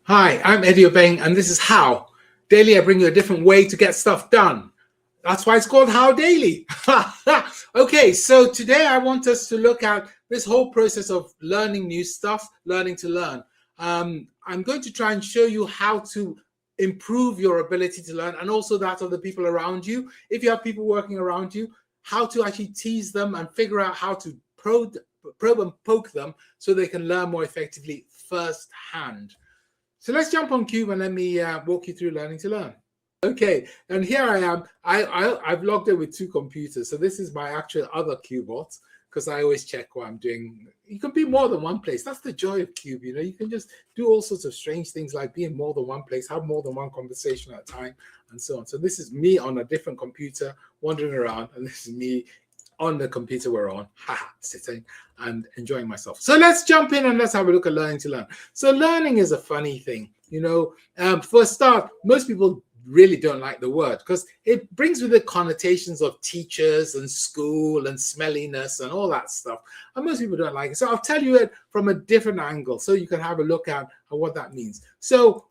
Hi, I'm Eddie Obeng, and this is How. Daily, I bring you a different way to get stuff done. That's why it's called How Daily. Okay, so today I want us to look at this whole process of learning new stuff, learning to learn. I'm going to try and show you how to improve your ability to learn and also that of the people around you. If you have people working around you, how to actually tease them and figure out how to probe and poke them so they can learn more effectively firsthand. So let's jump on Cube and let me walk you through Learning to Learn. Okay, and here I am. I've logged in with two computers. So this is my actual other Cubot because I always check what I'm doing. You can be more than one place. That's the joy of Cube. You know, you can just do all sorts of strange things like be in more than one place, have more than one conversation at a time, and so on. So this is me on a different computer wandering around, and this is me on the computer we're on, sitting and enjoying myself. So let's jump in and let's have a look at Learning to Learn. So learning is a funny thing, you know. For a start, most people really don't like the word because it brings with it connotations of teachers and school and smelliness and all that stuff. And most people don't like it. So I'll tell you it from a different angle so you can have a look at what that means. So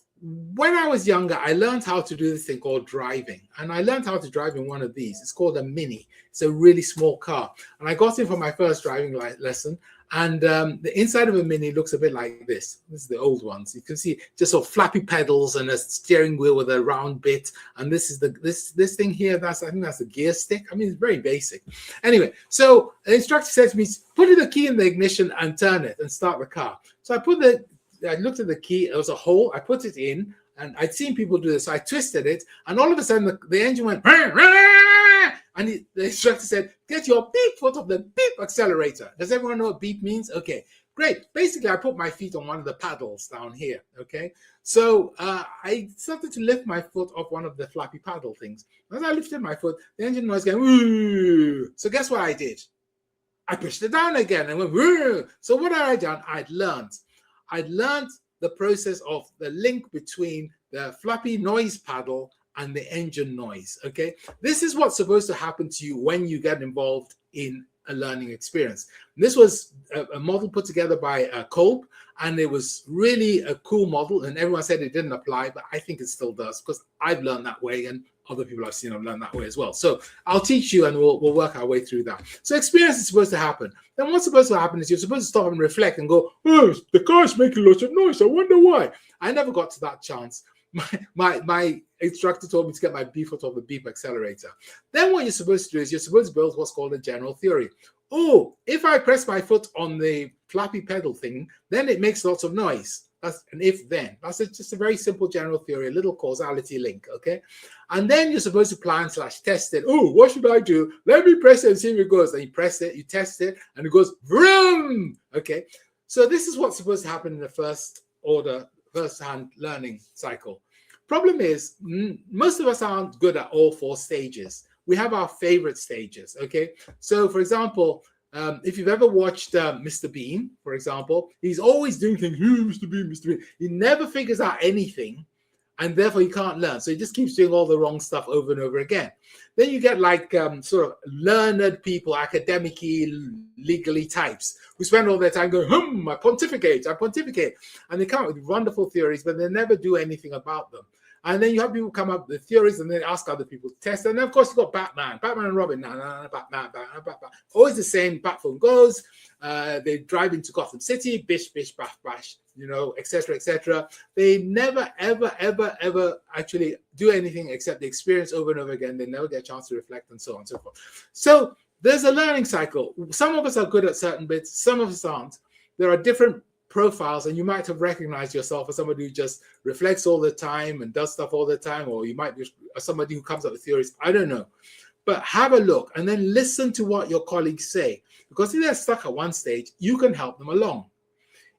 when I was younger, I learned how to do this thing called driving. And I learned how to drive in one of these. It's called a Mini. It's a really small car. And I got in for my first driving lesson. And the inside of a Mini looks a bit like this. This is the old ones. You can see just sort of flappy pedals and a steering wheel with a round bit. And this is this thing here. I think that's a gear stick. I mean, it's very basic. Anyway, so the instructor said to me, put the key in the ignition and turn it and start the car. So I looked at the key, there was a hole, I put it in, and I'd seen people do this, so I twisted it, and all of a sudden the engine went, and the instructor said, get your beep foot off the beep accelerator. Does everyone know what beep means? Okay, great. Basically, I put my feet on one of the paddles down here, okay? So I started to lift my foot off one of the flappy paddle things. As I lifted my foot, the engine noise going, woo. So guess what I did? I pushed it down again and went, woo. So what had I done? I'd learned the process of the link between the flappy noise paddle and the engine noise, okay? This is what's supposed to happen to you when you get involved in a learning experience. This was a model put together by Kolb, and it was really a cool model, and everyone said it didn't apply, but I think it still does because I've learned that way, and other people I've seen have learned that way as well. So I'll teach you and we'll work our way through that. So experience is supposed to happen. Then what's supposed to happen is you're supposed to stop and reflect and go, oh, the car's making lots of noise. I wonder why. I never got to that chance. My instructor told me to get my beep foot off the beep accelerator. Then what you're supposed to do is you're supposed to build what's called a general theory. Oh, if I press my foot on the flappy pedal thing, then it makes lots of noise. That's an if-then. That's just a very simple general theory, a little causality link, okay? And then you're supposed to plan/test it. Oh, what should I do? Let me press it and see if it goes. Then you press it, you test it, and it goes vroom, okay? So this is what's supposed to happen in the first-hand learning cycle. Problem is, most of us aren't good at all four stages. We have our favorite stages, okay? So, for example, if you've ever watched Mr. Bean, for example, he's always doing things, Mr. Bean, Mr. Bean. He never figures out anything, and therefore he can't learn. So he just keeps doing all the wrong stuff over and over again. Then you get like sort of learned people, academic-y, legally types, who spend all their time going, I pontificate. And they come up with wonderful theories, but they never do anything about them. And then you have people come up with theories and then ask other people to test. And then, of course, you've got Batman and Robin. Batman. Always the same. Batphone goes. They drive into Gotham City. Bish, bish, bash, bash, you know, etc., etc. They never, ever actually do anything except the experience over and over again. They never get a chance to reflect and so on and so forth. So there's a learning cycle. Some of us are good at certain bits. Some of us aren't. There are different profiles, and you might have recognized yourself as somebody who just reflects all the time and does stuff all the time, or you might be somebody who comes up with theories. I don't know. But have a look and then listen to what your colleagues say, because if they're stuck at one stage, you can help them along.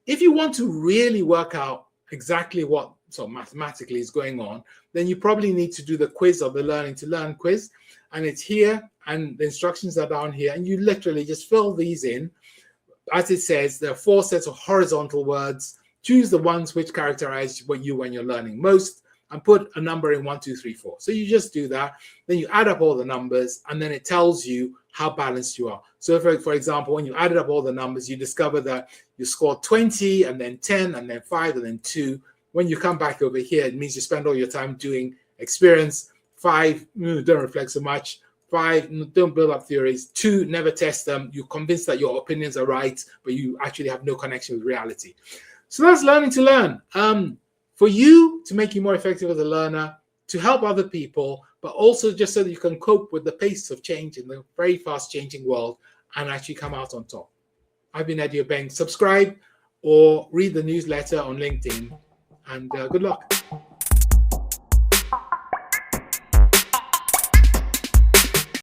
If you want to really work out exactly what sort of mathematically is going on, then you probably need to do the quiz of the Learning to Learn quiz, and it's here, and the instructions are down here, and you literally just fill these in. As it says, there are 4 sets of horizontal words. Choose the ones which characterize you when you're learning most, and put a number in 1, 2, 3, 4. So you just do that. Then you add up all the numbers, and then it tells you how balanced you are. So for example, when you added up all the numbers, you discover that you scored 20, and then 10, and then 5, and then 2. when you come back over here, it means you spend all your time doing experience. 5, don't reflect so much. 5, don't build up theories. 2, never test them. You're convinced that your opinions are right, but you actually have no connection with reality. So that's learning to learn. For you to make you more effective as a learner, to help other people, but also just so that you can cope with the pace of change in the very fast changing world and actually come out on top. I've been Eddie Obeng. Subscribe or read the newsletter on LinkedIn, and good luck.